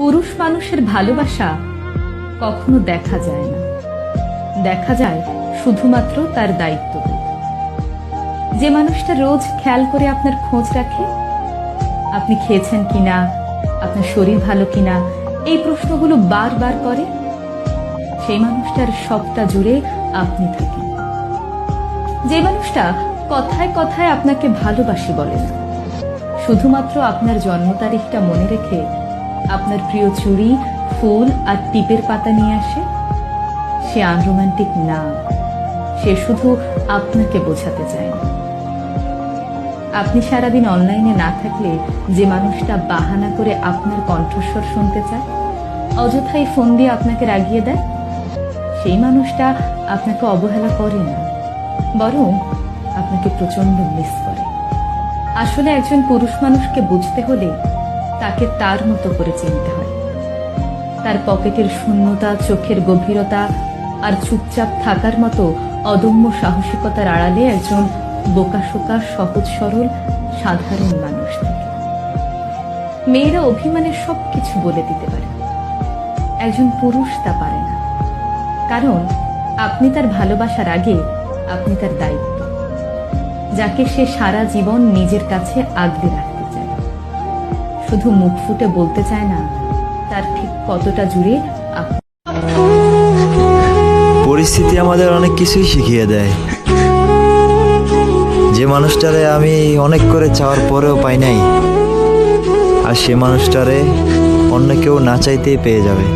পুরুষ মানুষের ভালোবাসা কখনো দেখা যায় না, দেখা যায় শুধুমাত্র তার দায়িত্ববোধ। যে মানুষটা রোজ খেয়াল করে আপনার খোঁজ রাখে, আপনি খেয়েছেন কিনা, আপনার শরীর ভালো কিনা, এই প্রশ্নগুলো বারবার করে, সেই মানুষটার সবটা জুড়ে আপনি থাকেন। যে মানুষটা কথায় কথায় আপনাকে ভালোবাসি বলে না, শুধুমাত্র আপনার জন্ম তারিখটা মনে রেখে আপনার প্রিয় চুড়ি, ফুল আর টিপের পাতা নিয়ে আসে, সে আনরোমান্টিক না, সে শুধু আপনাকে বোঝাতে চায় না। আপনি সারাদিন অনলাইনে না থাকলে যে মানুষটা বাহানা করে আপনার কণ্ঠস্বর শুনতে চায়, অযথাই ফোন দিয়ে আপনাকে রাগিয়ে দেয়, সেই মানুষটা আপনাকে অবহেলা করে না, বরং আপনাকে প্রচন্ড মিস করে। আসলে একজন পুরুষ মানুষকে বুঝতে হলে তাকে তার মতো করে চিনতে হয়। তার পকেটের শূন্যতা, চোখের গভীরতা আর চুপচাপ থাকার মতো অদম্য সাহসিকতার আড়ালে একজন বোকাশোকা, সহজ সরল, সাধারণ মানুষ থাকে। মেয়েরা অভিমানের সবকিছু বলে দিতে পারে, একজন পুরুষ তা পারে না, কারণ আপনি তার ভালোবাসার আগে আপনি তার দায়িত্ব, যাকে সে সারা জীবন নিজের কাছে আগলে রাখতে চায়। শুধু মুখ ফুটে বলতে চায় না তার ঠিক কতটা জুড়ে আপনি। পরিস্থিতি আমাদের অনেক কিছুই শিখিয়ে দেয়। যে মানুষটারে আমি অনেক করে চাওয়ার পরেও পাই নাই, আর সে মানুষটারে অন্য কেউ না চাইতেই পেয়ে যাবে।